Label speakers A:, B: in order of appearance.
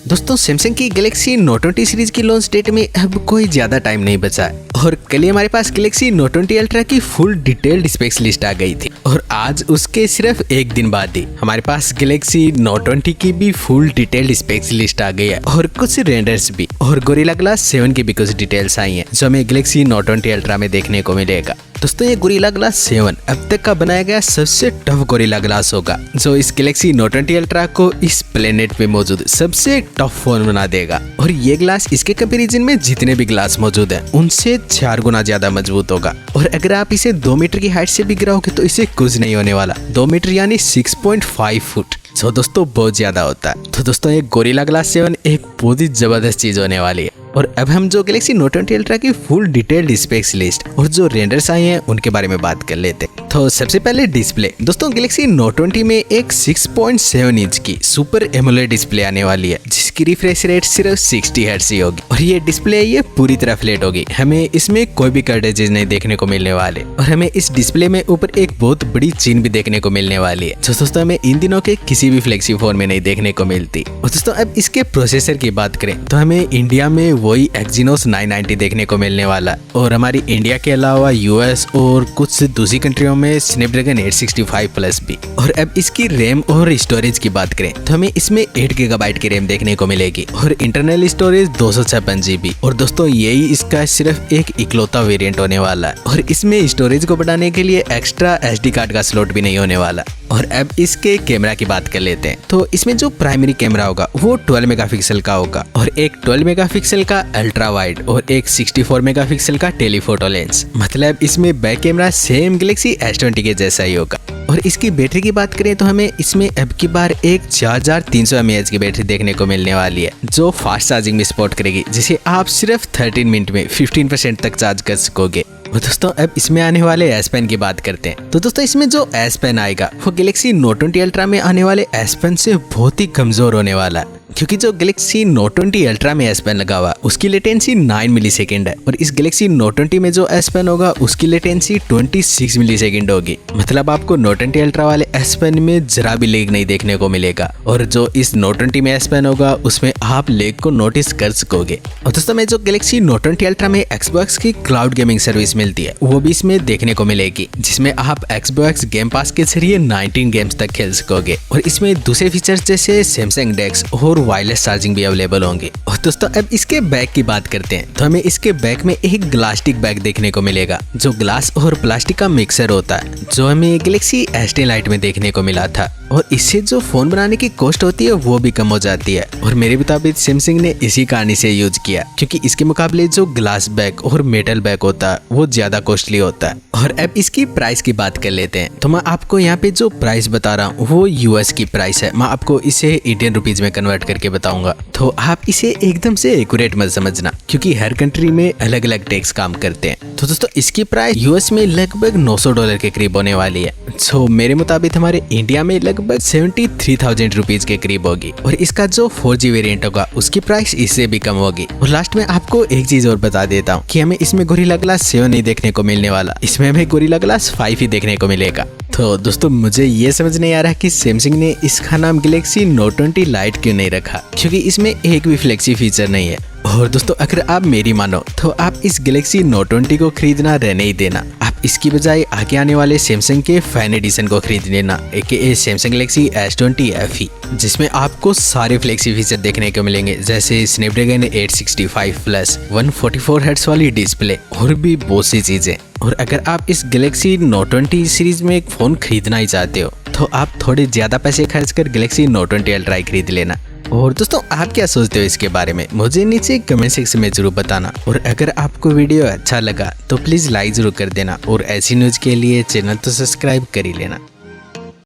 A: दोस्तों सैमसंग की Galaxy note 20 series की लॉन्च डेट में अब कोई ज्यादा टाइम नहीं बचा है और कल ही हमारे पास गैलेक्सी नोट 20 अल्ट्रा की फुल डिटेल्ड स्पेक्स लिस्ट आ गई थी और आज उसके सिर्फ एक दिन बाद ही हमारे पास गैलेक्सी नोट 20 की भी फुल डिटेल्ड स्पेक्स लिस्ट आ गई है और कुछ रेंडर्स भी और गोरिल्ला ग्लास 7 की भी कुछ डिटेल्स आई हैं जो हमें गैलेक्सी नोट 20 अल्ट्रा में देखने को मिलेगा। दोस्तों ये गोरिल्ला ग्लास 7 अब तक का बनाया गया सबसे टफ गोरिल्ला ग्लास होगा जो इस गैलेक्सी नोट 20 अल्ट्रा को इस प्लेनेट पे मौजूद सबसे टफ फोन बना देगा और ये ग्लास इसके कंपैरिजन में जितने भी ग्लास मौजूद हैं उनसे 4 गुना ज्यादा मजबूत होगा और अगर आप इसे 2 मीटर की हाइट से भी गिराओगे तो इसे कुछ नहीं होने वाला। 2 मीटर यानी 6.5 फुट जो दोस्तों बहुत ज्यादा होता है। तो दोस्तों ये गोरिल्ला ग्लास 7 एक बहुत ही जबरदस्त चीज होने वाली है। और अब हम जो गैलेक्सी नोट 20 अल्ट्रा की फुल डिटेल्ड स्पेक्स लिस्ट और जो रेंडर्स आए हैं उनके बारे में बात कर लेते हैं। तो सबसे पहले डिस्प्ले। दोस्तों गैलेक्सी नोट 20 में एक 6.7 इंच की सुपर एमोलेड डिस्प्ले आने वाली है जिसकी रिफ्रेश रेट सिर्फ 60 हर्ट्ज ही होगी और ये डिस्प्ले ये पूरी तरह फ्लैट होगी। हमें इसमें कोई भी कर्टेजेस नहीं देखने को मिलने वाले और हमें इस डिस्प्ले में ऊपर एक बहुत बड़ी चीन भी देखने को मिलने वाली है जो दोस्तों हमें इन दिनों के किसी भी फ्लैगशिप फोन में नहीं देखने को मिलती। और दोस्तों अब इसके प्रोसेसर की बात करें तो हमें इंडिया में वही एक्जिनोस 990 देखने को मिलने वाला और हमारी इंडिया के अलावा यूएस और कुछ दूसरी कंट्रियों में स्नैपड्रैगन 865 प्लस भी। और अब इसकी रैम और स्टोरेज की बात करें तो हमें इसमें 8 गीगाबाइट की रैम देखने को मिलेगी और इंटरनल स्टोरेज 256 GB। और दोस्तों यही इसका सिर्फ एक इकलौता वेरिएंट होने वाला है और इसमें स्टोरेज को बढ़ाने के लिए एक्स्ट्रा SD कार्ड का स्लॉट भी नहीं होने वाला। और अब इसके कैमरा की बात कर लेते हैं तो इसमें जो प्राइमरी कैमरा होगा वो 12 मेगापिक्सल का होगा और एक 12 मेगापिक्सल का अल्ट्रा वाइड और एक 64 मेगापिक्सल का टेलीफोटो लेंस। मतलब इसमें back camera same Galaxy S20 के जैसा ही होगा। और इसकी बैटरी की बात करें तो हमें इसमें अब की बार एक 4300 mAh की बैटरी देखने को मिलने वाली है जो फास्ट चार्जिंग में सपोर्ट करेगी जिसे आप सिर्फ 13 मिनट में 15% तक चार्ज कर सकोगे। और दोस्तों अब इसमें आने वाले S Pen की बात करते हैं तो दोस्तों इसमें जो S Pen आएगा वो गैलेक्सी नोट 20 अल्ट्रा में आने वाले S Pen से बहुत ही कमजोर होने वाला है क्योंकि जो गैलेक्सी नोट 20 अल्ट्रा में S Pen लगा हुआ उसकी लेटेंसी 9 मिलीसेकंड है और इस गैलेक्सी नोट 20 में जो S Pen होगा उसकी लेटेंसी 26 मिलीसेकंड होगी। मतलब आपको नोट 20 अल्ट्रा वाले S Pen में जरा भी लेग नहीं देखने को मिलेगा और जो इस नोट 20 में S Pen होगा उसमें आप लेग को नोटिस कर सकोगे। और दोस्तों में जो गैलेक्सी नोट 20 अल्ट्रा में Xbox की क्लाउड गेमिंग सर्विस मिलती है वो भी इसमें देखने को मिलेगी जिसमें आप Xbox गेम पास के जरिए 19 गेम्स तक खेल सकोगे और इसमें दूसरे फीचर्स जैसे सैमसंग डेक्स और वायरलेस चार्जिंग भी अवेलेबल होंगे। और दोस्तों अब इसके बैक की बात करते हैं तो हमें इसके बैक में एक ग्लास्टिक बैग देखने को मिलेगा जो ग्लास और प्लास्टिक का मिक्सर होता है जो हमें गैलेक्सी S10 लाइट में देखने को मिला था और इससे जो फोन बनाने की कॉस्ट होती है वो भी कम हो जाती है और मेरे मुताबिक सैमसंग ने इसी कहानी से यूज किया क्योंकि इसके मुकाबले जो ग्लास बैग और मेटल बैग होता है वो ज्यादा कॉस्टली होता है। और अब इसकी प्राइस की बात कर लेते हैं तो मैं आपको यहाँ पे जो प्राइस बता रहा हूँ वो US की प्राइस है। मैं आपको इसे इंडियन रुपीज में कन्वर्ट करके बताऊंगा तो आप इसे एकदम से एक्यूरेट मत समझना क्योंकि हर कंट्री में अलग अलग टैक्स काम करते हैं। तो दोस्तों इसकी प्राइस US में लगभग $900 के करीब होने वाली है जो मेरे मुताबिक हमारे इंडिया में लगभग 73,000 रुपीज के करीब होगी। और इसका जो 4G वेरिएंट होगा उसकी प्राइस इससे भी कम होगी। और लास्ट में आपको एक चीज और बता देता हूँ कि हमें इसमें गोरिल्ला ग्लास 7 नहीं देखने को मिलने वाला, इसमें हमें गोरिल्ला ग्लास 5 ही देखने को मिलेगा। तो दोस्तों मुझे ये समझ नहीं आ रहा कि सैमसंग ने इसका नाम गैलेक्सी नोट 20 लाइट क्यों नहीं रखा क्योंकि इसमें एक भी फ्लेक्सी फीचर नहीं है। और दोस्तों अगर आप मेरी मानो तो आप इस गैलेक्सी नोट 20 को खरीदना रहने ही देना, आप इसकी बजाय आगे आने वाले सैमसंग के फैन एडिशन को खरीद लेना AKA Samsung Galaxy S20 FE जिसमें आपको सारे फ्लेक्सी फीचर देखने को मिलेंगे जैसे स्नैपड्रैगन 865 प्लस 144 हर्ट्ज वाली डिस्प्ले और भी बहुत सी चीजें। और अगर आप इस गैलेक्सी नोट 20 सीरीज में एक फोन खरीदना ही चाहते हो तो आप थोड़े ज्यादा पैसे खर्च कर गैलेक्सी नोट 20 अल्ट्रा खरीद लेना। और दोस्तों आप क्या सोचते हो इसके बारे में मुझे नीचे कमेंट सेक्शन में जरूर बताना। और अगर आपको वीडियो अच्छा लगा तो प्लीज लाइक जरूर कर देना और ऐसी न्यूज के लिए चैनल तो सब्सक्राइब कर ही लेना।